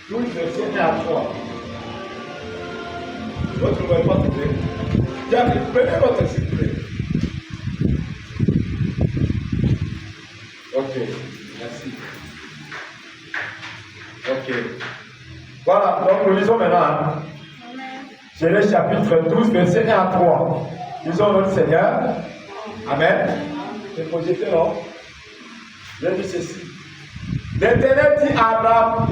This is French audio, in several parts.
12, verset 1 à 3. Votre ne pouvez pas trouver. Prenez votre s'il vous plaît. Ok, merci. Ok. Voilà, donc nous lisons maintenant. Genèse chapitre 12, verset 1 à 3. Lisons notre Seigneur. Amen. C'est projeté, non? Je dis ceci. L'Éternel dit à Abraham,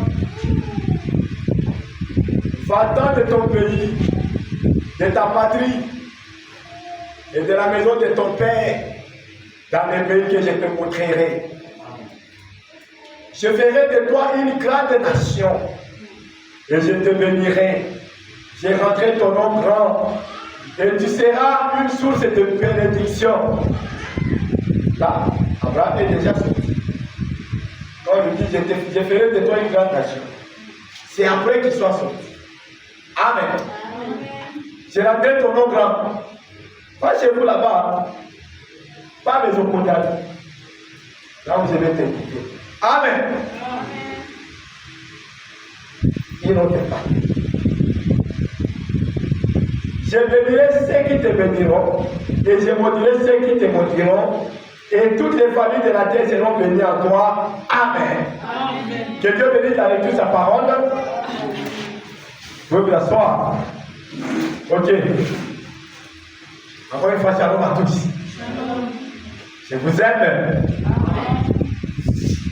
va-t'en de ton pays, de ta patrie et de la maison de ton père dans le pays que je te montrerai. Je ferai de toi une grande nation et je te bénirai. Je rendrai ton nom grand et tu seras une source de bénédiction. Là, Abraham est déjà sorti. Quand il dit je ferai de toi une grande nation, c'est après qu'il soit sorti. Amen. Je rendrai ton nom grand. Pas chez vous là-bas, pas mes opposants. Là où je vais t'écouter. Amen. Il n'en est pas. Je bénirai ceux qui te béniront, et je maudirai ceux qui te maudiront, et toutes les familles de la terre seront bénies en toi. Amen. Amen. Que Dieu bénisse avec toute sa parole. Vous pouvez vous asseoir. Ok. Encore une fois, shalom à tous. Shalom. Je vous aime.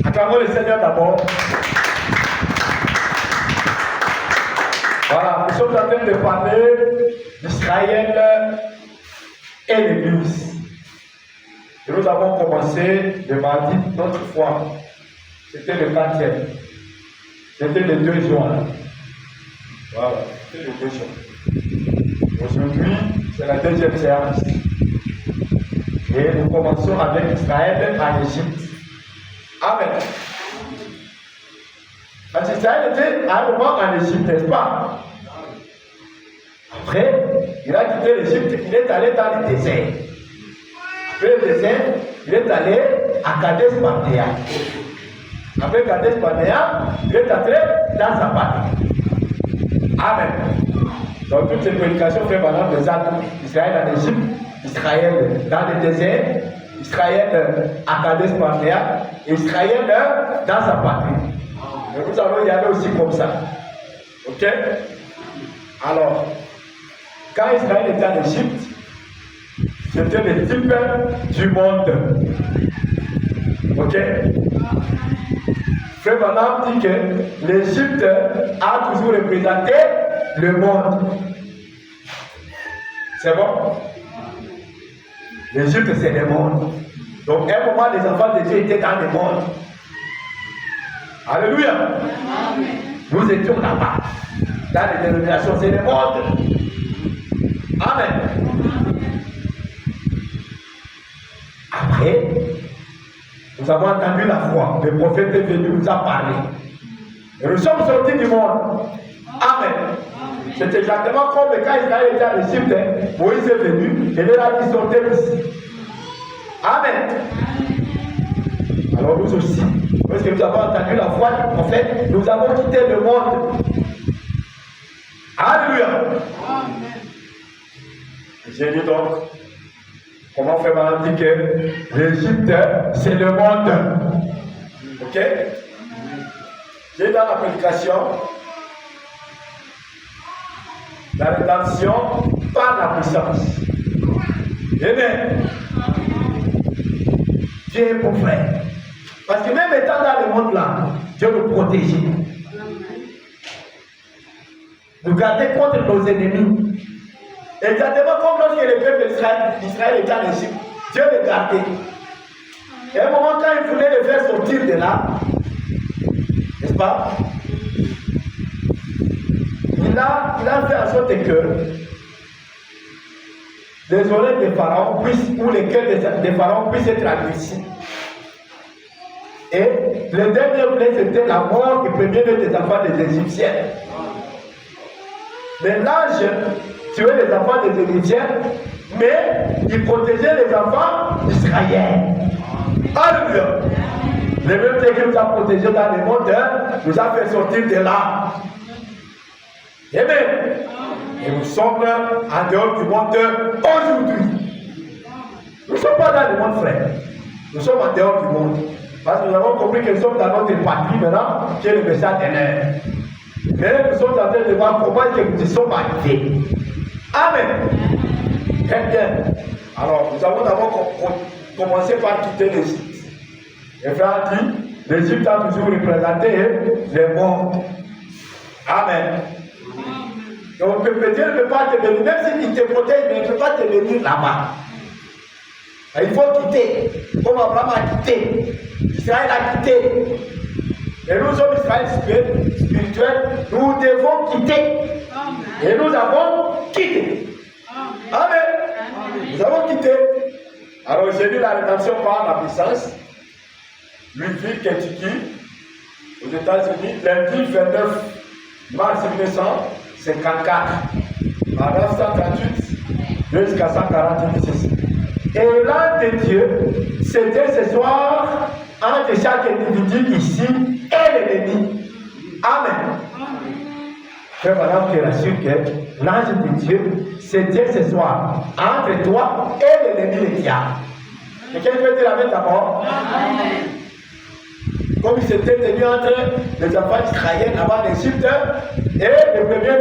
Acclamons le Seigneur d'abord. Voilà, nous sommes en train de parler d'Israël et l'Église. Et nous avons commencé le mardi notre foi. C'était le 4e. C'était le 2 juin. Voilà, c'était le 2 juin. Aujourd'hui, c'est la 2e séance. Et nous commençons avec Israël en Égypte. Amen. Parce qu'Israël était à un moment en Égypte, n'est-ce pas? Après, il a quitté l'Égypte, il est allé dans le désert. Après le désert, il est allé à Kadesh Barnea. Après Kadesh Barnea, il est entré dans sa patrie. Amen. Donc toutes ces prédications faites pendant des années. Israël en Égypte, Israël dans le désert, Israël à Kadesh Barnea, Israël dans sa patrie. Mais nous allons y aller aussi comme ça. Ok? Alors, quand Israël était en Égypte, c'était le type du monde. Ok? Frère Branham dit que l'Égypte a toujours représenté le monde. C'est bon? L'Égypte, c'est le monde. Donc, à un moment, les enfants de Dieu étaient dans le monde. Alléluia. Amen. Nous étions là-bas. Dans les dénominations, c'est le monde. Amen. Après, nous avons entendu la foi. Le prophète est venu, nous a parlé. Et nous sommes sortis du monde. Amen. C'est exactement comme quand Israël était en Égypte, Moïse est venu, et il a dit sortez d'ici. Amen. Alors nous aussi, parce que nous avons entendu la voix du prophète, nous avons quitté le monde. Alléluia. Amen. J'ai dit donc, comment faire maintenant dit que l'Égypte, c'est le monde. Ok? J'ai dans la prédication, la rédemption par la puissance. Amen. Dieu est mon frère. Parce que même étant dans le monde là, Dieu nous protège. Nous garder contre nos ennemis. Exactement comme lorsque le peuple d'Israël était en Égypte, Dieu le gardait. Et à un moment, quand il voulait le faire sortir de là, n'est-ce pas? Il a fait en sorte que les oreilles des pharaons puissent, ou les cœurs des pharaons puissent être adoucis. Et le dernier blé, c'était la mort du premier des enfants des Égyptiens. Mais l'ange tuait les enfants des Égyptiens, mais il protégeait les enfants d'Israël. Alléluia. Le même Dieu qui nous a protégés dans le monde nous a fait sortir de là. Amen. Et nous sommes en dehors du monde aujourd'hui. Nous ne sommes pas dans le monde, frère. Nous sommes en dehors du monde. Parce que nous avons compris que nous sommes dans notre patrie maintenant, qui est le message de l'air. Mais nous sommes en train de voir comment nous y sommes arrivés. Amen. Très bien. Alors, nous avons d'abord commencé par quitter l'Égypte. Et frère dit, l'Égypte a toujours représenté le monde. Amen. Donc, Dieu ne peut pas te venir, même s'il te protège, mais il ne peut pas te venir là-bas. Il faut quitter, comme Abraham a quitté, Israël a quitté. Et nous sommes Israël spirituel, nous devons quitter. Et nous avons quitté. Amen. Nous avons quitté. Alors j'ai vu la rédemption par la puissance. Ludwig Kentucky, aux États-Unis, lundi 29 mars 1954, à 938 jusqu'à 146. Et l'âme de Dieu, c'était ce soir entre chaque individu ici et l'ennemi. Amen. Frère, madame, qui rassure que l'ange de Dieu, c'était ce soir entre toi et l'ennemi de diable. Quelqu'un peut dire amen d'abord? Amen. Comme il s'était tenu entre les enfants d'Israël avant l'Égypte et les premiers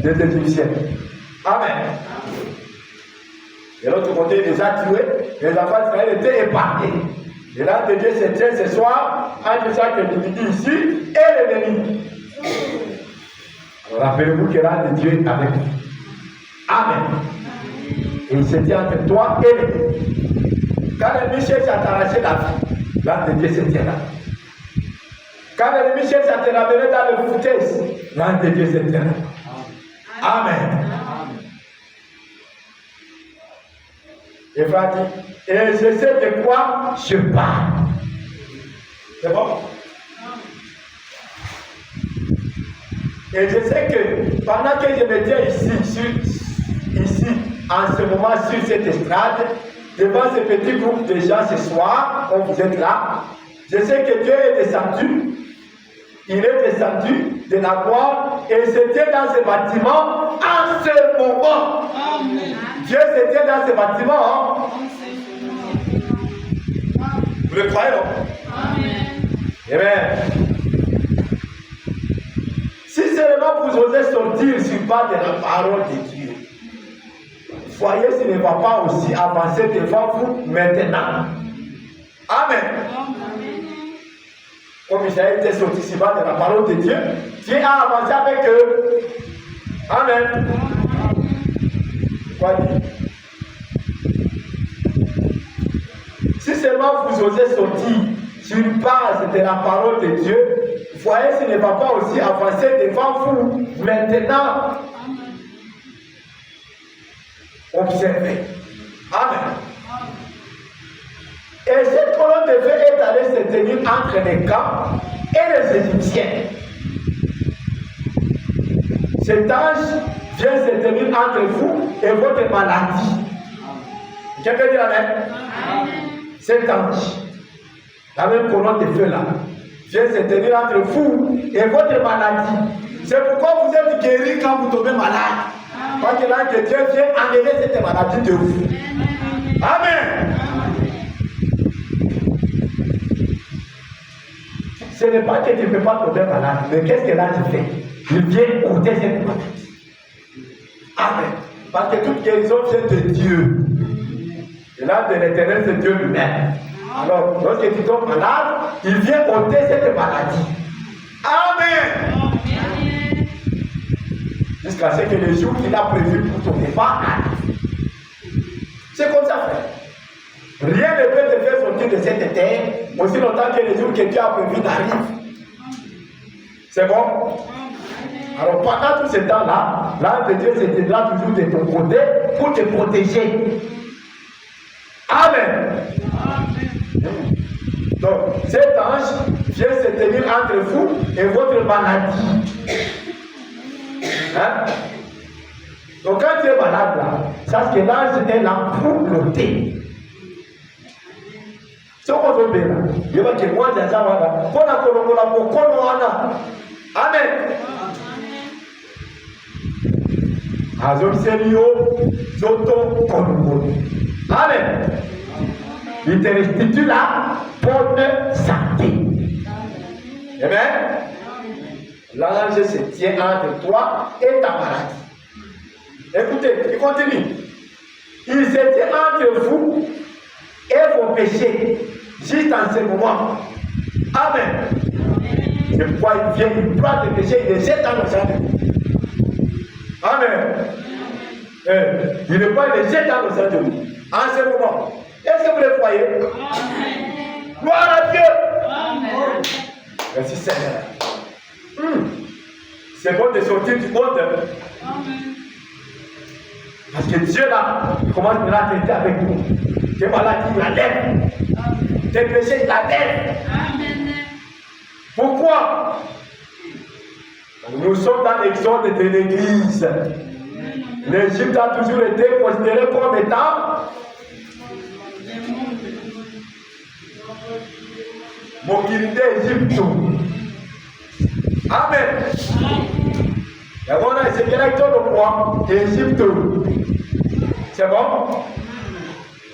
des Égyptiens. Amen. De l'autre côté, il les a tués, les enfants d'Israël étaient épargnés. Et là, de Dieu se tient ce soir entre chaque individu ici et l'ennemi. Alors, rappelez-vous que l'âme de Dieu est avec vous. Amen. Et il se tient entre toi et l'ennemi. Quand l'ennemi cherche à t'arracher la vie, l'âme de Dieu se tient là. Quand l'ennemi cherche à te ramener dans le foutaise, l'âme de Dieu se tient là. Amen. Et frère dit, et je sais de quoi je parle. C'est bon? Et je sais que pendant que je me tiens ici, en ce moment, sur cette estrade, devant ce petit groupe de gens ce soir, comme vous êtes là, je sais que Dieu est descendu. Il est descendu de la gloire et c'était dans ce bâtiment en ce moment. Amen. Dieu c'était dans ce bâtiment. Vous le croyez, non? Amen. Amen. Si seulement vous osez sortir sur bas de la parole de Dieu, voyez s'il ne va pas aussi avancer devant vous maintenant. Amen. Comme Israël était sorti sur bas de la parole de Dieu, Dieu a avancé avec eux. Amen. Quoi dire? Si seulement vous osez sortir sur base de la parole de Dieu, voyez s'il ne va pas aussi avancer devant vous maintenant. Observez. Amen. Et cette colonne de feu est allée se tenir entre les camps et les Égyptiens. Cet ange vient se tenir entre vous et votre maladie. Quelqu'un peut dire amen? Cet ange, la même colonne de feu là, vient se tenir entre vous et votre maladie. C'est pourquoi vous êtes guéris quand vous tombez malade. Parce que l'ange de Dieu vient enlever cette maladie de vous. Amen. Ce n'est pas que tu ne peux pas tomber malade, mais qu'est-ce que l'ange fait? Il vient ôter cette maladie. Amen. Parce que toute guérison vient de Dieu. Et l'âme de l'Éternel, c'est Dieu lui-même. Alors, lorsque tu tombes malade, il vient ôter cette maladie. Amen. Jusqu'à ce que le jour qu'il a prévu pour ton départ arrive. C'est comme ça, frère. Rien ne peut te faire sortir de cette terre aussi longtemps que le jour que Dieu a prévu n'arrive. C'est bon? Alors pendant tout ce temps-là, l'âme de Dieu se tiendra toujours de ton côté pour te protéger. Amen. Donc cet ange vient se tenir entre vous et votre maladie. Hein? Donc quand tu es malade là, sache que l'ange est là pour l'ôter. Soko bela. Yeba ke mwanja za wana. Pona kolongola mokono wana. Amen. Azobselio zoto kolongola. Amen. Il te restitue la bonne santé. Amen. L'ange se tient entre toi et ta maladie. Écoutez, il continue. Il se tient entre vous et vos péchés, juste en ce moment. Amen. C'est pourquoi il vient, il prend tes péchés, il les jette dans le jardin. Amen. Il ne pas les jette dans le jardin. En ce moment. Est-ce que vous le croyez? Amen. Gloire à Dieu. Amen. Merci Seigneur. C'est bon de sortir du monde. Amen. Parce que Dieu là, il commence maintenant à traiter avec nous. Tes maladies, il la lève. Tes péchés, il la lève. Amen. Pourquoi? Nous sommes dans l'exode de l'Église. L'Égypte a toujours été considérée comme étant Mokirinde Égypte. Amen. Et on a essayé de quoi? Égypte. C'est bon?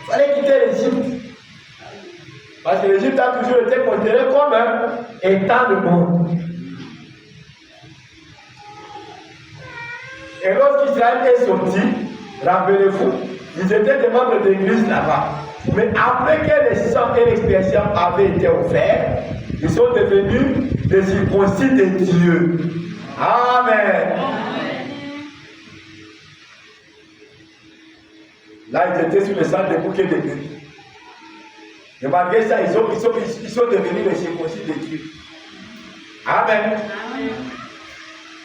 Il fallait quitter l'Égypte. Parce que l'Égypte a toujours été considérée comme étant le monde. Et lorsqu'Israël est sorti, rappelez-vous, ils étaient des membres de l'église là-bas. Mais après que les sang et l'expiation avaient été offerts, ils sont devenus des circoncis de Dieu. Amen. Là, ils étaient sur le sang des bouquets de Dieu. Et malgré ça, ils sont devenus les circoncis de Dieu. Amen.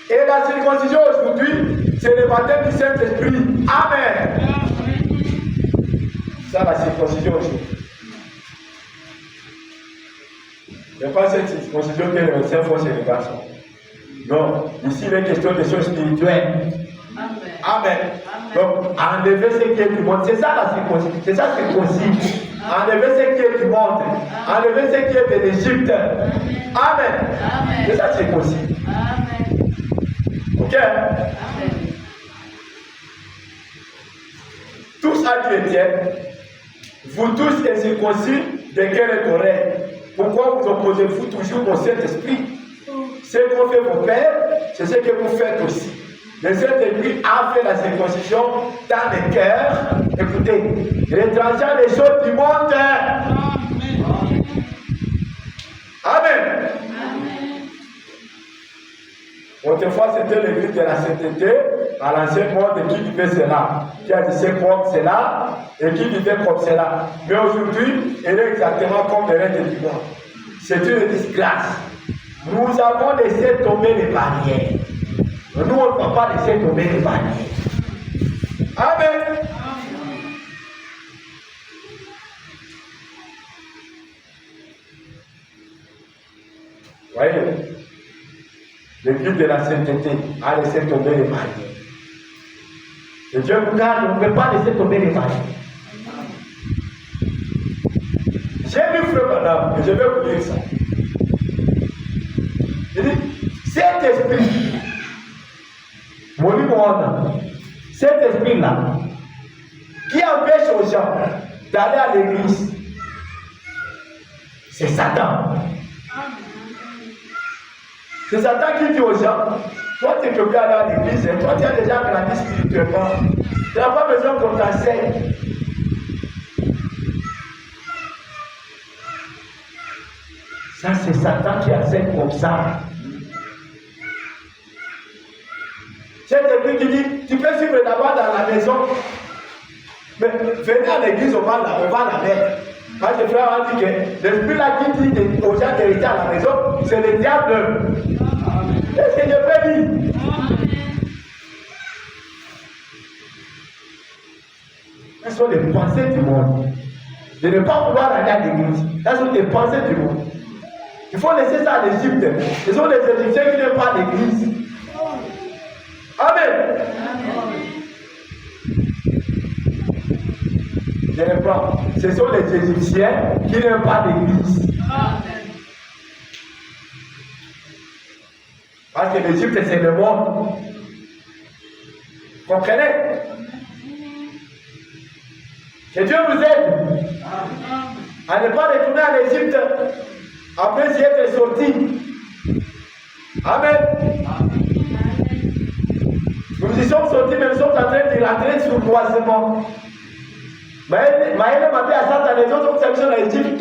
Et la circoncision aujourd'hui, c'est le baptême du Saint-Esprit. Amen. Ça, la circoncision aujourd'hui. Ce n'est pas cette circoncision que les médecins font chez les garçons. Non, ici, il est question de choses spirituelles. Amen. Amen. Donc, enlever ce qui est du monde, c'est ça la circoncision. C'est ça circoncision. Enlever ce qui est du monde. Enlever ce qui est de l'Égypte. Amen. C'est ça circoncision. Amen. Ok? Amen. Tous à chrétiens, vous tous êtes circoncis de cœur et d'oreille. Pourquoi vous opposez-vous toujours au Saint-Esprit? Ce qu'ont fait vos pères, c'est ce que vous faites aussi. Le Saint-Esprit a fait la circoncision dans les cœurs. Écoutez, retranchant les choses du monde. Amen. Amen. Autrefois, c'était l'église de la sainteté, à l'ancien monde, qui vivait cela, qui agissait comme cela, et qui vivait comme cela. Mais aujourd'hui, elle est exactement comme le reste du monde. C'est une disgrâce. Nous avons laissé tomber les barrières. Nous, on ne va pas laisser tomber les barrières. Amen. Voyez, l'église de la sainteté a laissé tomber les barrières. Et Dieu vous garde, on ne peut pas laisser tomber les barrières. J'ai vu frère madame, et je vais vous dire ça. Il dit, cet esprit, cet esprit-là, qui empêche aux gens d'aller à l'église, c'est Satan. C'est Satan qui dit aux gens, toi tu ne peux plus aller à l'église, toi tu as déjà grandi spirituellement, tu n'as pas besoin qu'on t'enseigne. Ça c'est Satan qui enseigne comme ça. Cet esprit qui dit, tu peux suivre d'abord dans la maison, mais venez à l'église, on va la mettre. Quand le frère a dit que l'esprit là qui dit aux gens de rester à la maison, c'est le diable. Est-ce que je peux dire? Ce sont les pensées du monde. De ne pas vouloir aller à l'église. Ce sont les pensées du monde. Il faut laisser ça à l'Égypte. Ce sont les Égyptiens qui n'aiment pas l'église. Amen. Je reprends. ce sont les Égyptiens qui n'aiment pas l'église. Parce que l'Égypte, c'est le monde. Comprenez? Que Dieu nous aide à ne pas retourner à l'Égypte après y être sorti. Amen. Nous y sommes sortis, mais nous sommes en train de rentrer sur le croisement. Maëlle m'a dit à Satan, les autres sont en Égypte.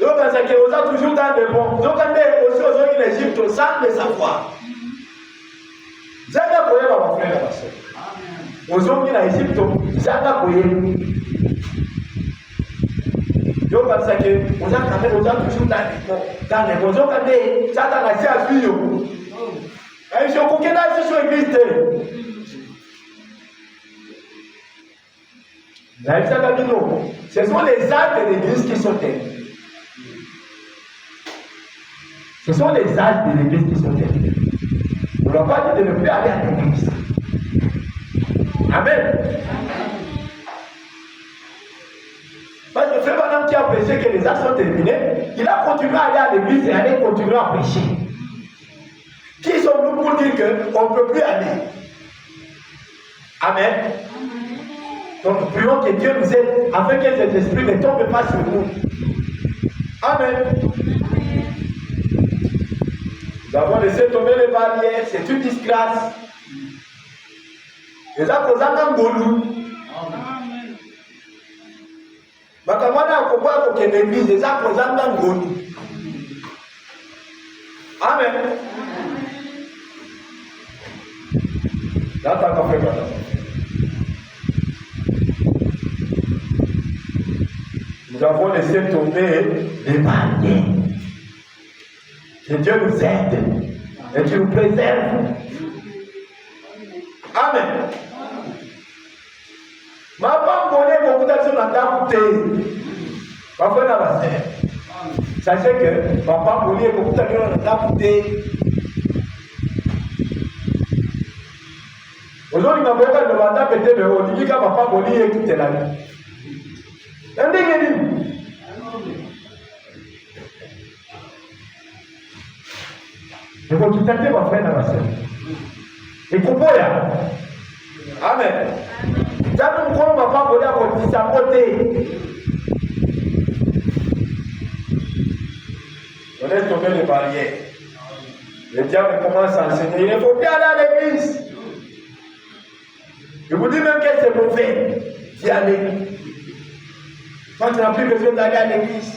Donc, c'est que vous êtes toujours dans le bon. Donc, on est aussi aux Égypte sans le savoir. Zanga koye ma frère et ma soeur. Aujourd'hui en Égypte, zanga koye. Donc, c'est que vous êtes toujours dans les bons. Donc, on est Satan a dit à lui. Et je crois que là, je suis église. Ce sont les actes de l'église qui sont terribles. Ce sont les actes de l'église qui sont terribles. On ne va pas dire de ne plus aller à l'église. Amen. Parce que frère Madame qui a prêché que les actes sont terminés, il a continué à aller à l'église et aller continuer à prêcher. Qui sommes-nous pour dire qu'on ne peut plus aller? Amen. Donc, prions que Dieu nous aide afin que cet esprit ne tombe pas sur nous. Amen. Nous avons laissé tomber les barrières, c'est une disgrâce. Les accords ngolu. Bakamwana akoba ko l'église, les accords ngolu. Amen. Là, tu as fait quoi? Nous avons laissé tomber les barrières. Que Dieu nous aide et qu'il nous préserve. Amen. Ma femme connaît beaucoup d'actions dans ta bouteille. Ma frère n'a pas fait. Sachez que papa connaît beaucoup d'actions dans ta bouteille. Aujourd'hui, ma frère ne va pas péter le haut. Il dit que papa connaît toute la vie. Et vous tout à fait, ma frère, ma soeur. Et pourquoi? Amen. J'avais mon corps, ma femme, on a continué sa côté. On laisse tomber les barrières. Le diable commence à enseigner. Il ne faut plus aller à l'église. Je vous dis même que c'est mauvais d'y aller. Quand tu n'as plus besoin d'aller à l'église.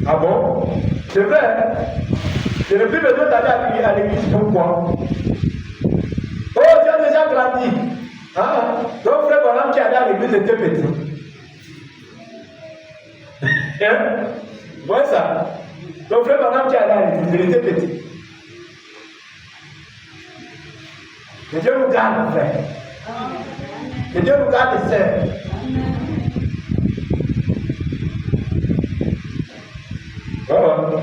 Ah bon? C'est vrai. Je n'ai plus besoin d'aller à l'église. Pourquoi? Oh, tu as déjà grandi. Hein? Donc, frère Branham qui allait à l'église était petit. Hein? Voilà ça. Donc, frère Branham qui allait à l'église, il était petit. Que Dieu nous garde, frère. Que Dieu nous garde, sœur. Oh.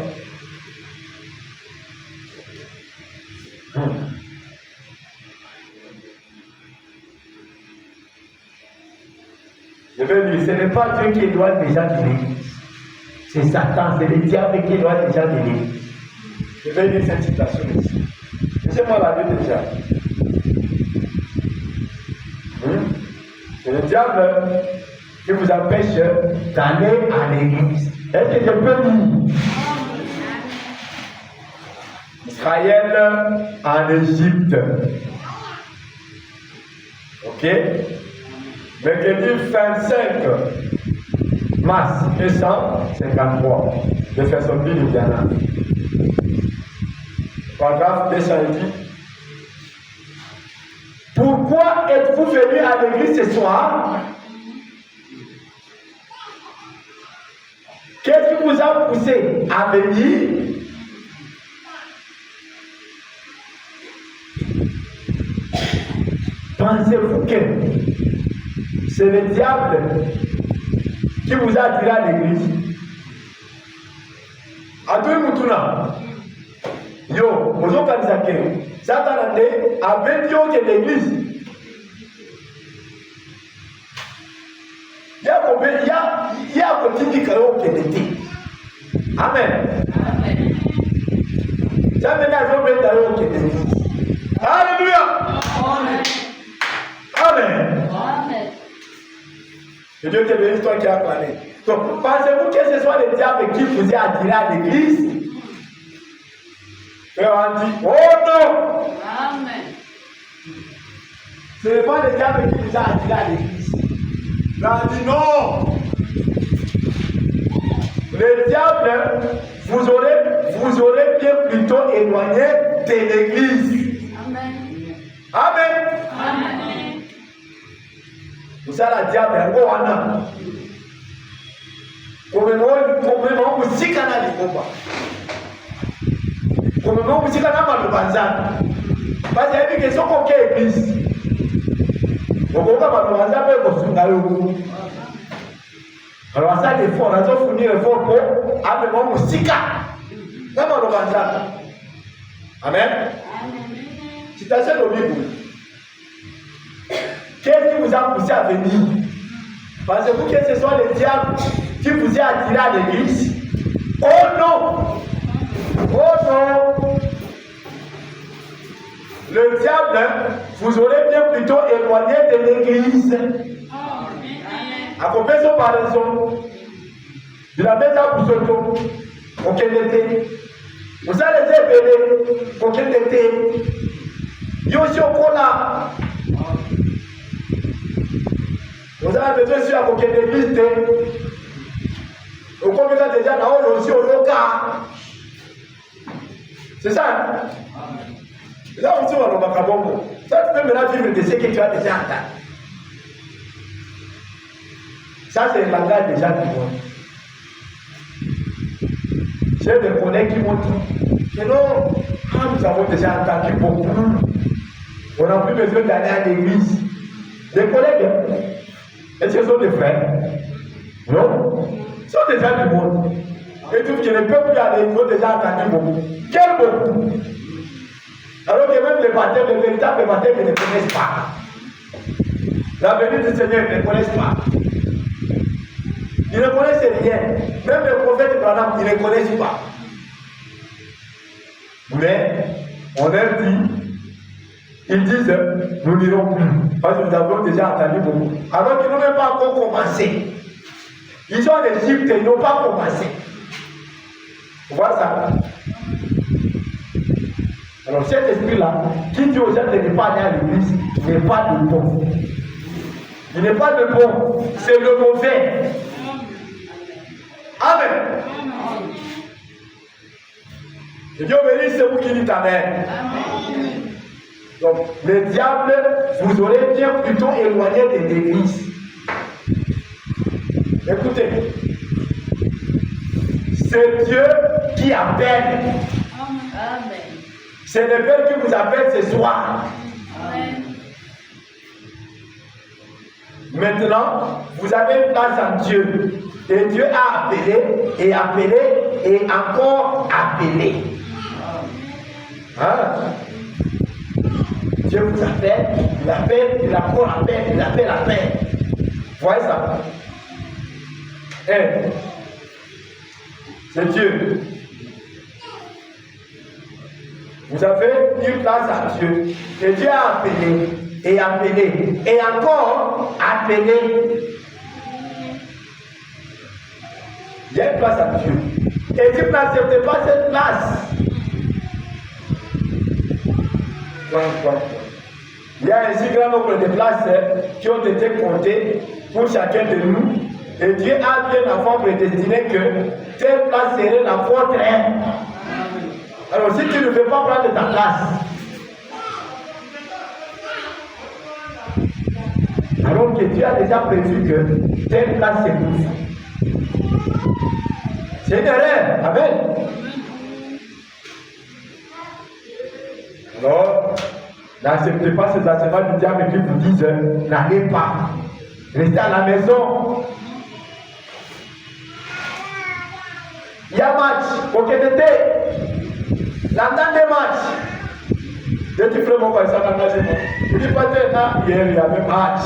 Je veux dire, ce n'est pas Dieu qui doit déjà de l'église. C'est Satan, c'est le diable qui doit déjà de l'église. Je vais lire cette citation ici. Laissez-moi la lire déjà. C'est le diable qui vous empêche d'aller à l'église. Est-ce que je peux lire? Israël en Égypte. Ok? Mercredi 25 mars 253 de Fersonville, Indiana. Paragraphe 208. Pourquoi êtes-vous venu à l'église ce soir? Qu'est-ce qui vous a poussé à venir? Pensez-vous que c'est le diable qui vous a attiré à l'église? À tout le monde, yo, vous organisez que Satan avait dit que l'église. Il y a un petit qui Amen. Jamais n'a jamais d'ailleurs Alléluia. Amen. Que Dieu te bénisse, toi qui as parlé. Donc, pensez-vous que ce soit le diable qui vous a attiré à l'église? Et on dit, oh non! Amen. Ce n'est pas le diable qui vous a attiré à l'église. On dit non! Le diable vous aurez bien plutôt éloigné de l'église. Amen. Amen. Amen. Vous savez, la diable est un gros anna. Comment vous dites qu'on a les combats? Comment vous dites qu'on a le banzan? Parce qu'il y a une question qu'on a église. On va le banzan, mais on va le banzan. Alors ça, il faut, on a fourni le fort pour amener mon sika. Même le banzan. Amen. Citation de Bible. Qu'est-ce qui vous a poussé à venir? Pensez-vous que ce soit le diable qui vous a attiré à l'église? Oh non! Oh non! Le diable vous aurait bien plutôt éloigné de l'église. À comparaison par raison de la maison à Boussoto, auquel était. Vous allez épeler, auquel était. Yoshi Okola. Vous avez besoin sur la coquette d'église. Au combien déjà là haut aussi au local. C'est ça. Là aussi on va pas bon. Ça tu peux maintenant vivre de ce que tu as déjà atteint. Ça c'est le langage des gens qui vont. J'ai des collègues qui m'ont dit que non, nous avons déjà entendu beaucoup. On n'a plus besoin d'aller à l'église. Des collègues. Est-ce que ce sont des frères? Non. Ce sont des gens du monde. Et tout ce qui ne peut plus aller, ils ont déjà entendu beaucoup. Quel beaucoup? Alors que même les baptêmes, les véritables baptêmes, ils ne connaissent pas. La venue du Seigneur, ils ne connaissent pas. Ils ne connaissent rien. Même les prophètes Abraham, ils ne connaissent pas. Mais, on leur dit, ils disent, nous n'irons plus. Parce que nous avons déjà entendu beaucoup. Alors qu'ils n'ont même pas encore commencé. Ils sont en Égypte, ils n'ont pas commencé. Vous voyez ça? Alors cet esprit-là, qui dit aux gens de ne pas aller à l'église, n'est pas de bon. Il n'est pas de bon, c'est le mauvais. Amen. Et Dieu bénisse, c'est vous qui dites Amen. Donc, le diable vous aurait bien plutôt éloigné de l'église. Écoutez, c'est Dieu qui appelle. Amen. C'est le Père qui vous appelle ce soir. Amen. Maintenant, vous avez une place en Dieu. Et Dieu a appelé, et appelé, et encore appelé. Hein? Dieu vous appelle, il appelle, il encore appelle, il appelle, appelle. Vous voyez ça? C'est Dieu. Vous avez une place à Dieu. Et Dieu a appelé, et appelé, et encore appelé. Il y a une place à Dieu. Et Dieu n'accepte pas cette place. Il y a un si grand nombre de places qui ont été comptées pour chacun de nous. Et Dieu a bien avant prédestiné que telle place serait la vôtre. Alors si tu ne veux pas prendre ta place, alors que Dieu a déjà prévu que telle place c'est pour ça. C'est une erreur. Amen. Alors, n'acceptez pas ces enseignements du diable qui vous disent n'allez pas. Restez à la maison. Il y a match au KDT. L'entente des matchs. J'ai dit frère, mon ça dans l'engagement. Il dit pas hier il y avait match.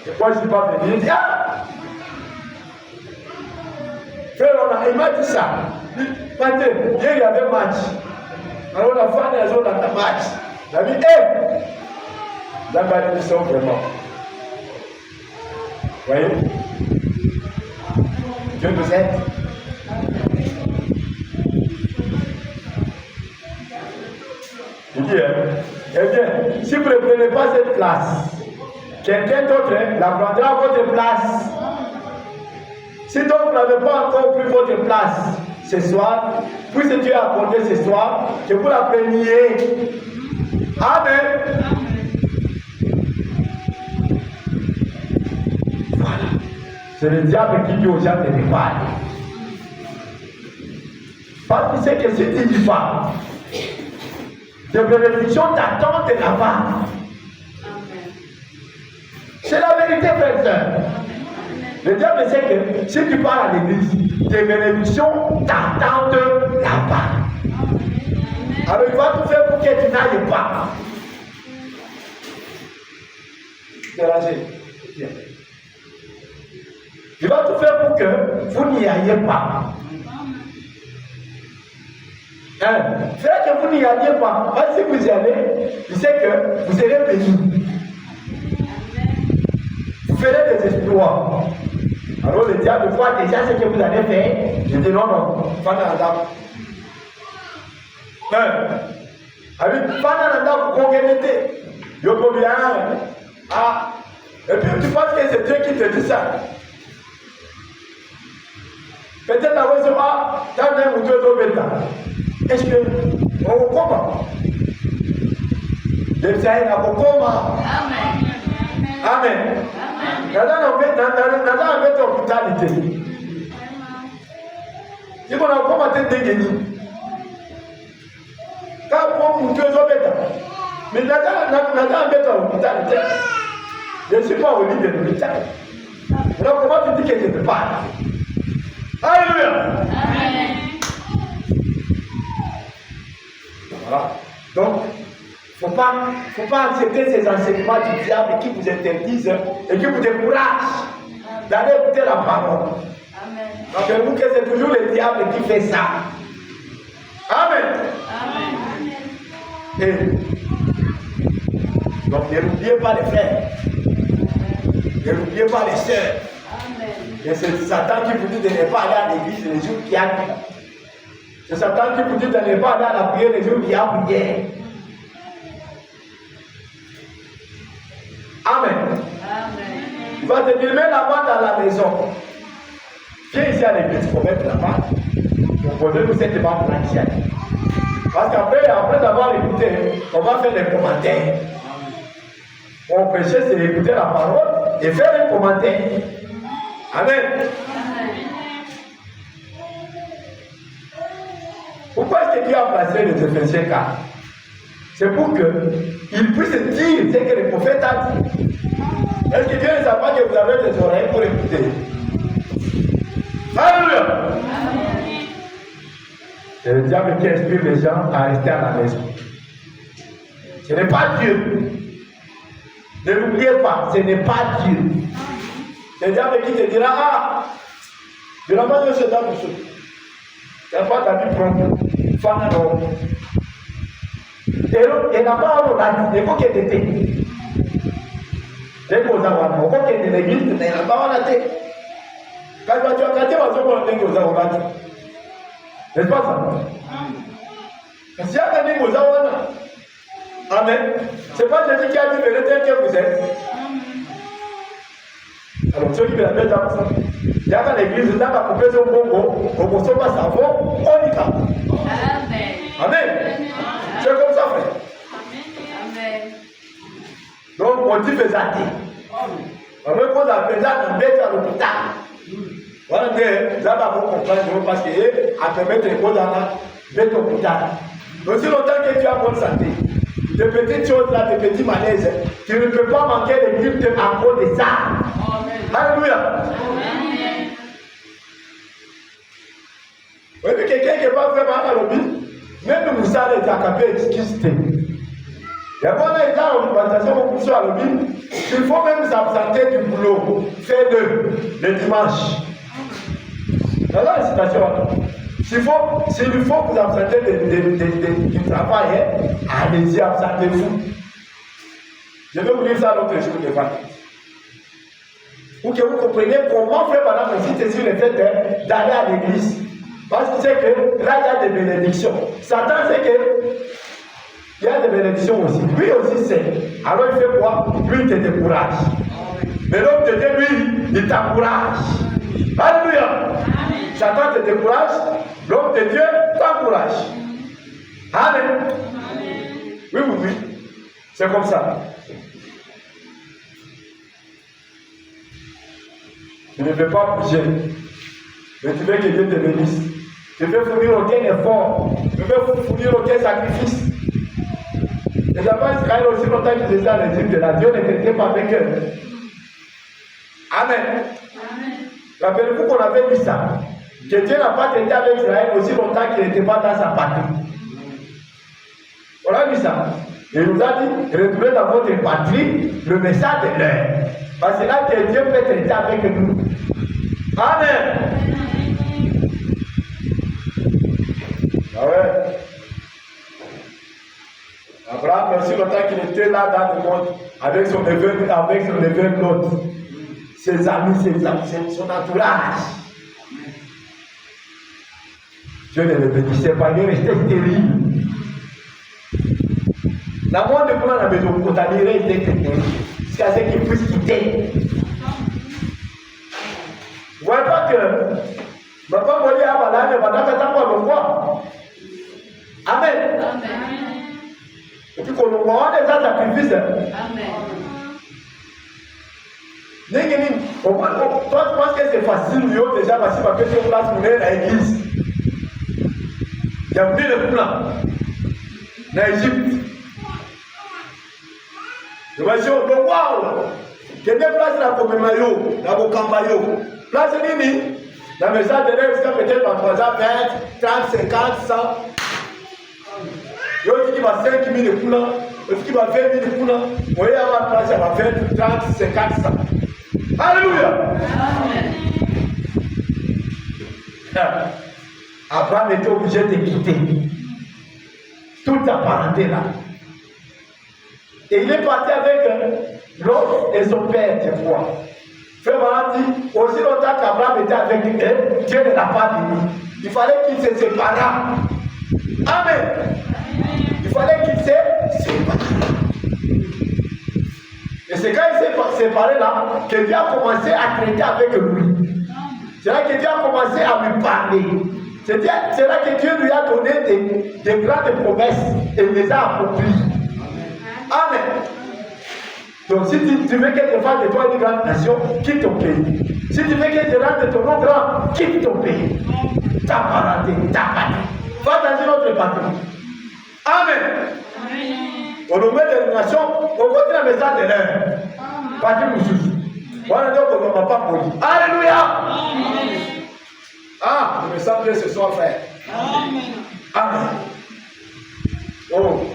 Et moi je ne suis pas venu. Il dit ah! Frère, il m'a dit ça. Il dit, hier il y avait match. Alors on a fait des autres dans le match. Il a dit, la bénédiction vraiment. Vous voyez? Dieu nous aide. Il dit, eh bien, si vous ne prenez pas cette place, quelqu'un d'autre la prendra à votre place. Si donc vous n'avez pas encore pris votre place ce soir, puisque Dieu a accordé ce soir, que vous la preniez. Amen. Voilà. C'est le diable qui dit aux gens de ne pas aller. Parce qu'il sait que si tu n'y vas, des bénédictions t'attendent là-bas. C'est la vérité, frère et sœur. Le diable sait que si tu pars à l'église, des bénédictions t'attendent là-bas. Alors il va tout faire pour que tu n'ailles pas. Il va tout faire pour que vous n'y ayez pas. Fait que vous n'y alliez pas. Parce que si vous y allez, il sait que vous serez bénis. Vous ferez des exploits. Alors le diable voit déjà ce que vous avez fait. Je dis non, avec Fananda, vous convenez. Je peux bien. Ah. Et puis tu penses que c'est Dieu qui te dit ça. Peut-être la raison A, tu as même ou deux autres. Est-ce que on comment? Le Sahel a comment? Amen. Amen. Nada on met hospitalité. Si on a comment te dégainer. Quand on deux autres, mais nada on met hospitalité. Je ne suis pas au lit de l'hôpital. Alors comment tu dis que je ne peux pas? Alléluia. Amen. Voilà. Donc, il ne faut pas accepter ces enseignements du diable qui vous interdisent et qui vous découragent d'aller écouter la parole. Rappelez-vous que c'est toujours le diable qui fait ça. Amen. Amen. Et, donc, n'oubliez pas les frères. N'oubliez pas les sœurs. Et c'est Satan qui vous dit de ne pas aller à l'église les jours qui a prière. C'est Satan qui vous dit de ne pas aller à la prière les jours qui a prière. Amen. Il va te dire, mets la main dans la maison. Viens ici à l'église pour mettre la main. Pour poser nous cette main là ici. Parce qu'après avoir écouté, on va faire des commentaires. Mon péché, c'est écouter la parole et faire des commentaires. Amen. Pourquoi est-ce que Dieu a placé les Éphésiens 4? C'est pour qu'ils puissent dire ce que le prophète a dit. Est-ce que Dieu ne sait pas que vous avez des oreilles pour écouter? Alléluia. C'est le diable qui inspire les gens à rester à la maison. Ce n'est pas Dieu. Ne l'oubliez pas, ce n'est pas Dieu. C'est le diable qui te dira, ah, je n'ai pas de ce temps pour ça. Tu n'as pas ta vie propre. Fana non. Et là-bas, on a dit, il faut qu'il y ait des thés. Dès qu'on a dit, il faut qu'il y ait des églises, mais là-bas, on a dit. Quand tu as dit, on a dit. N'est-ce pas ça? Parce qu'il y a des choses à Amen. C'est pas Jésus qui a dit, mais tel que vous êtes. Alors, ceux qui me l'appellent dans ça, il y a dans l'église, dans la coupée son bongo, on ne consomme pas savon, on y va. Amen. Amen. C'est comme ça, frère. Amen. Donc, on dit les athées. On me pose la présence de mettre à l'hôpital. Voilà, mais là, on va comprendre parce que à te mettre les choses dans la mettre au l'hôpital. Donc, si longtemps que tu as bonne santé, de petites choses là, de petits malaises, tu ne peux pas manquer les cultes à cause de ça. Alléluia. Oui, mais quelqu'un qui va faire mal à l'objet, même nous allons être capés d'excuser. Et bon, là, il y a une organisation sur la Bible. Il faut même s'absenter du boulot. Fais-le le dimanche. Dans la citation, s'il faut vous absenter du travail, allez-y, absentez-vous. Je vais vous dire ça l'autre jour de fois. Pour que vous compreniez comment faire pendant insiste sur le fait d'aller à l'église. Parce que c'est que là, il y a des bénédictions. Satan sait que il y a des bénédictions aussi. Lui aussi sait. Alors il fait quoi? Lui, il te décourage. Mais l'homme de Dieu, lui, il t'encourage. Alléluia. Satan te décourage, l'homme de Dieu t'encourage. Amen. Oui, oui, oui. C'est comme ça. Tu ne veux pas bouger, mais tu veux que Dieu te bénisse. Tu veux fournir aucun effort, tu veux fournir aucun sacrifice. Les enfants d'Israël aussi longtemps qu'ils étaient en Égypte, la Dieu ne traitait pas avec eux. Amen. Rappelez-vous qu'on avait dit ça, que Dieu n'a pas traité avec Israël aussi longtemps qu'il n'était pas dans sa patrie. On a vu ça. Et il nous a dit, retournez dans votre patrie, le message de l'heure. Parce que là que Dieu peut traiter avec nous. Amen. Ah ouais. Abraham, merci longtemps qu'il était là dans le monde, avec son neveu Lot, ses amis, son entourage. Dieu ne le bénissait pas, il restait terrible. La mort de Coulon a besoin de contaminer, il était terrible. Jusqu'à ce qu'il puisse quitter. Vous ne voyez pas que Papa Moli a balade, mais pendant que tu le voit. Amen. Et puis qu'on voit des sacrifices. Amen. Toi, tu penses que c'est facile, déjà, parce que tu es place pour aller à l'église. Il y a venu le plan dans l'Égypte. Je vais dire, waouh! Quelle place la Komemayo, la Bokambayo? Place Nini, la maison de l'air jusqu'à peut-être dans 3 ans, 20, 30, 50, 100. Il y a qui va 5 000 de coulants, il qui va 20 000 de coulants. Vous voyez, à la place, elle va faire 30, 50, 100. Alléluia! Abraham était obligé de quitter toute sa parenté là. Et il est parti avec l'autre et son père, tu vois. Frère Maran dit, aussi longtemps qu'Abraham était avec eux, Dieu ne l'a pas béni. Il fallait qu'il se séparât. Amen. Il fallait qu'il se sépare. Et c'est quand il s'est séparé là que Dieu a commencé à traiter avec lui. C'est là que Dieu a commencé à lui parler. C'est là que Dieu lui a donné des grandes promesses et il les a accomplies. Amen. Donc si tu veux que tu fasses de toi une grande nation, quitte ton pays. Si tu veux que tu rendes ton nom grand, quitte ton pays. Ta parenté, ta patrie. Va dans une autre patrie. Amen. Au nom de la nation, on continue la maison de l'air. Patrie Moussous. Voilà donc on ne va pas poli. Alléluia. Ah, je me sens bien ce soir, frère. Amen. Oh,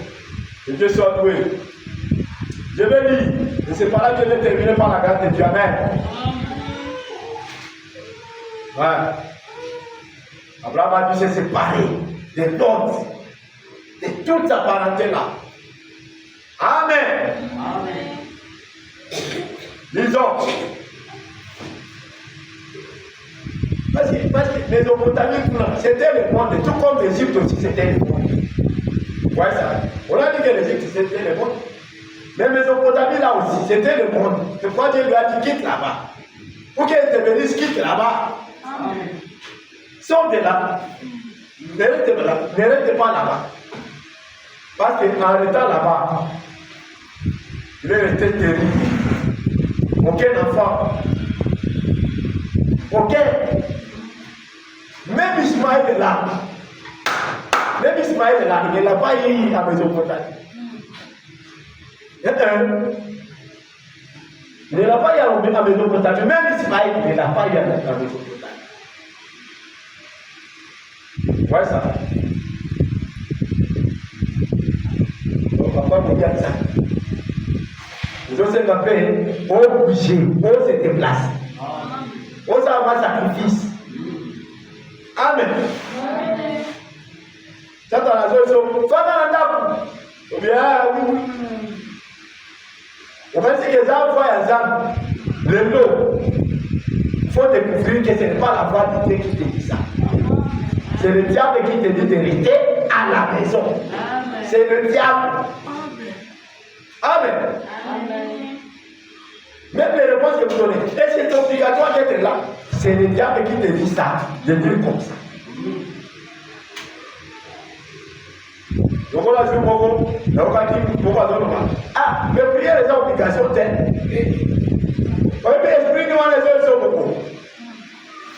que Dieu soit doué. Je vais lire, et c'est par là que je vais terminer par la grâce de Dieu. Amen. Ouais. Abraham a dû se séparer de Lot, de toute sa parenté là. Amen. Lisons. Parce que Mésopotamie, c'était le monde, tout comme l'Égypte aussi, c'était le monde. Ouais, ça. On a dit que l'Égypte, c'était le monde. Mais Mésopotamie, là aussi, c'était le monde. C'est pourquoi Dieu lui a dit quitte là-bas. Pour qu'elle te bénisse, quitte là-bas. Sors de là. Ne reste pas là-bas. Parce qu'en restant là-bas, il est resté terrible. Aucun enfant. Aucun. Même Ismaël est là. Même Ismaël est là. Il ne l'a pas eu à Mésopotamie. Il ne l'a pas eu à Mésopotamie. Même Ismaël, il ne l'a pas eu à Mésopotamie. Ouais, ça. Donc, papa me dit ça. Joseph a fait, au bouger, au se déplacer. Au savoir sacrifice. Amen. Ça dans la zone, ça dans la table. Ou bien, oui. On va dire que ça voit un zam. Le lot. Il faut découvrir que ce n'est pas la voix de Dieu qui te dit ça. C'est le diable qui te dit de rester à la maison. C'est le diable. Amen. Même les réponses que vous donnez, et c'est obligatoire d'être là. C'est le diable qui te dit ça, de dire comme ça. Donc on a dit ah, mais prier les obligations telles. Oui, mais l'esprit nous les autres sont beaucoup.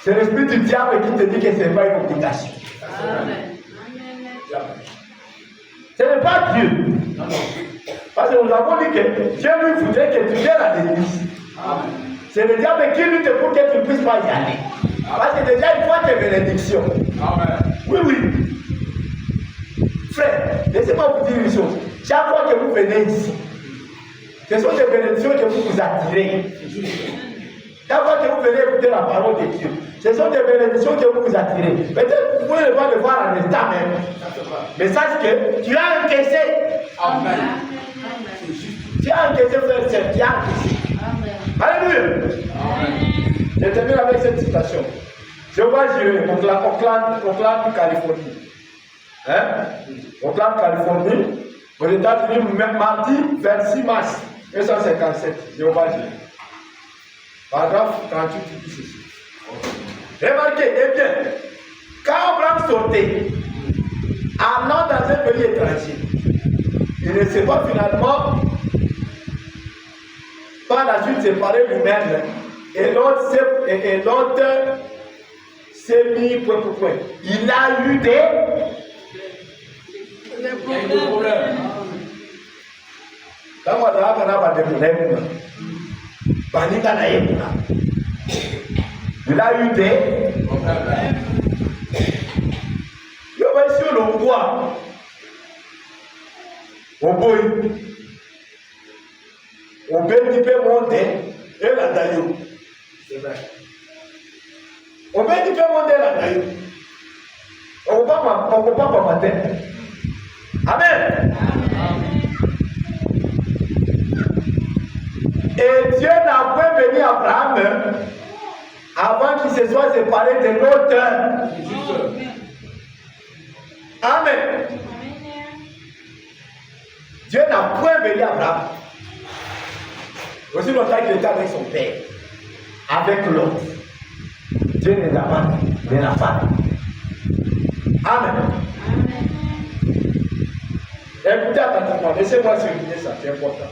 C'est l'esprit du diable qui te dit que ce n'est pas une obligation. Amen. Ce n'est pas Dieu. Parce que nous avons dit que Dieu lui voudrait que tu viennes à l'église. C'est le diable qui lutte pour que tu ne puisses pas y aller. Parce que déjà il faut tes bénédictions. Amen. Oui, oui. Frère, laissez-moi vous dire une chose. Chaque fois que vous venez ici, ce sont des bénédictions que vous vous attirez. Chaque fois que vous venez écouter la parole de Dieu, ce sont des bénédictions que vous vous attirez. Peut-être que vous pouvez le voir en instant même. Mais sache que tu as encaissé. Amen. Tu as encaissé, frère, tu as encaissé. Alléluia. Je termine avec cette citation. Je vois Jérémie, Oakland, Californie. Hein? Oakland, Californie, aux États-Unis, mardi 26 mars 1957. Je vois Jérémie. Paragraphe 38 dit ceci. Remarquez, eh bien, quand Abraham sortait, allant dans un pays étranger, il ne s'est pas finalement par la suite séparé lui-même et l'autre s'est mis point pour point. Il a eu des problèmes. Quand on a des problèmes, il a eu des problèmes. Il va sur le bois. Au bout, on peut un petit peu monter et la daillot. C'est vrai. On peut un petit peu monter la daillot. On ne peut pas matin. Amen. Et Dieu n'a point béni Abraham avant qu'il se soit séparé de l'autre. Amen. Dieu n'a point béni Abraham. Aussi longtemps qu'il était avec son père, avec l'autre. Dieu ne l'a pas béni. Amen. Écoutez attentivement, laissez-moi souligner ça, c'est important.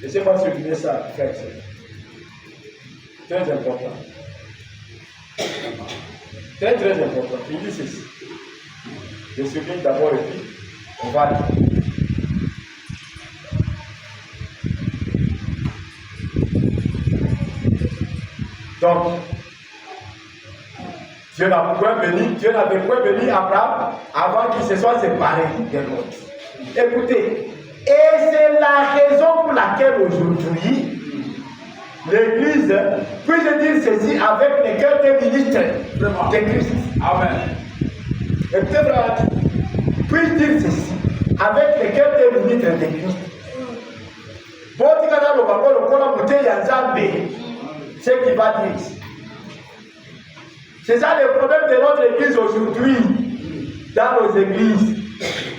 Laissez-moi souligner ça, frère. Très important. Très très important. Il dit ceci. Je souligne d'abord et puis on va aller. Donc, Dieu n'avait point béni Abraham avant qu'il se soit séparé de l'autre. Écoutez, et c'est la raison pour laquelle aujourd'hui, l'Église, puis-je dire ceci avec les cœurs des ministres de Christ. Amen. Écoutez, frère, puis-je dire ceci avec les cœurs des ministres de Christ. C'est ce qu'il va dire ici. C'est ça le problème de notre église aujourd'hui, dans nos églises.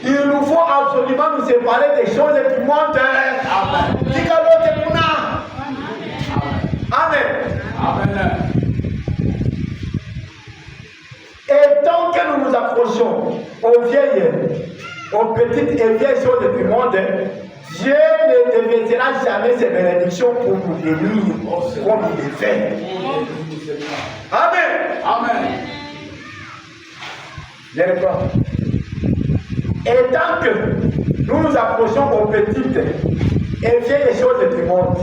Il nous faut absolument nous séparer des choses qui montent. Amen. Amen. Amen. Et tant que nous nous approchons aux vieilles, aux petites et vieilles choses du monde, Dieu ne déversera jamais ses bénédictions pour nous bénir comme il est fait. Amen. Amen. Je reprends. Et tant que nous nous approchons aux petites et vieilles choses du monde,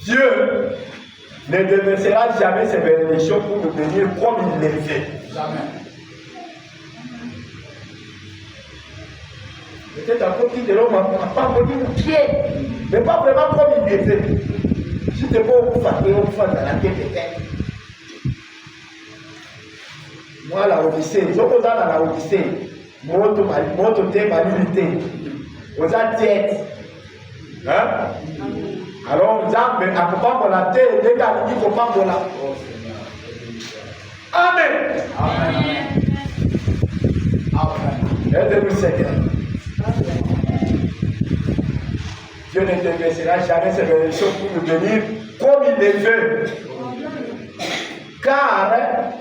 Dieu ne déversera jamais ses bénédictions pour nous bénir comme il l'a fait. Jamais. Peut-être un petit de l'homme n'a pas connu le pied, mais pas vraiment comme il était. Si tu n'es pas au faire dans la tête de tête. Moi, la Odyssée, je vous dans la Odyssée. Moto te malilité. Vous êtes tête. Hein? Alors, vous avez un peu pas la tête, les gars, ils ne pas la. Amen. Aide-nous, Seigneur. Dieu ne te laissera jamais ses bénédictions pour nous bénir comme il les veut. Car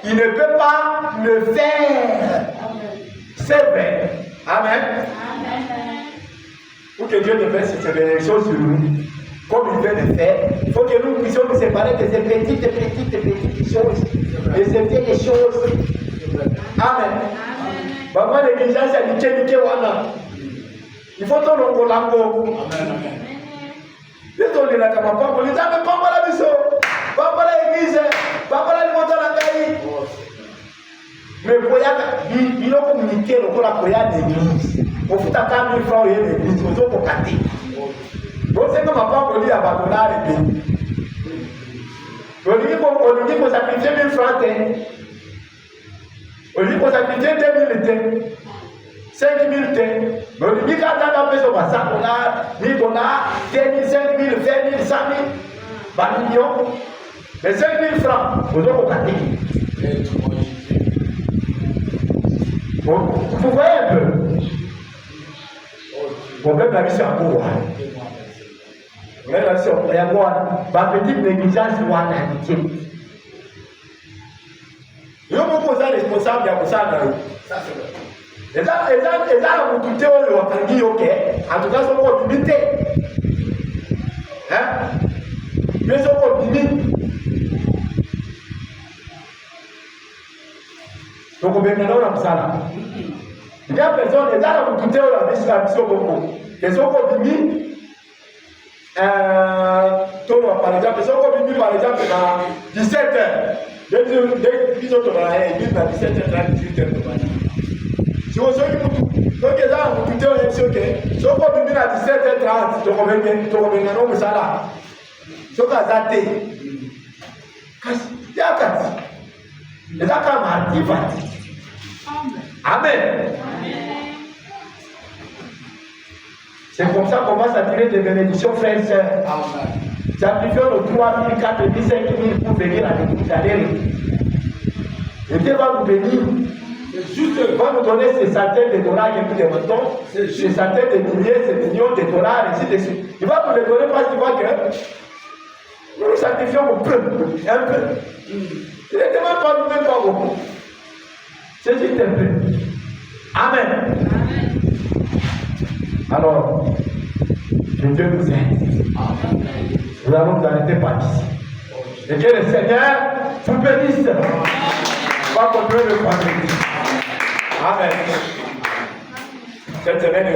il ne peut pas le faire. C'est vrai. Amen. Pour que Dieu ne fasse ses bénédictions sur nous, comme il veut le faire, il faut que nous puissions nous séparer de ces petites choses, de ces vieilles choses. Amen. Maman, négligence, elle dit que il faut que l'on lango. Désolé, la caméra, pas pour les amis, pas pour la mission, pas pour l'église, pas pour la limousine à Gaï. Mais il a communiqué le corps à l'église. Au foot à 4 000 francs, il y a l'église, aux autres côtés. Donc, c'est comme ma part pour lui abandonner les pays. On lui dit qu'on sacrifie 1 000 francs. On lui dit qu'on sacrifie 2 000 5 000 thés. Mais on lui dit quand on a fait son massacre, on a 1000 $, 10 000, 5 000, 20 000, 100 000, 20 millions. Mais 5 000 francs, aux autres côtés. Vous voyez un peu. Bon, même la mission à quoi? Même la mission à quoi? Ma petite négligence, moi, la amitié. Je vous pose un responsable, il y a ça dans eux. Ça, c'est vrai. Et là, vous doutez, on va dire, ok. En tout cas, c'est pour limiter. Hein? Mais c'est pour limiter. Donc, on va maintenant dans ça là. Il y a personne, et là, vous doutez, on a mis la mission beaucoup. Et sont pour limiter. Par exemple, ils sont par exemple dans 17h. Dès qu'ils ont tourné, ils disent dans 17h30, 18h. Si vous savez que donc là, vous doutez, on est sûr que si on peut venir à 17h30, tu reviens dans ça là. Si on a zaté, il y a 4. Et là, quand on va Amen. C'est comme ça qu'on va s'attirer des bénédictions, frères et sœurs. Sacrifions nos 3 000, 4 000, 5 000 pour venir à l'église. Et Dieu va nous bénir. Juste, va nous donner ces centaines de dollars que nous demandons, ces centaines de milliers, ces millions de dollars, ainsi de suite. Il va nous les donner parce qu'il voit que nous nous sacrifions un peu. Il ne demande pas nous-mêmes pas beaucoup. C'est juste un peu. Amen. Alors, que Dieu nous aide. Nous allons nous arrêter par ici. Et que le Seigneur vous bénisse. On va continuer le vendredi. Amen. Cette semaine,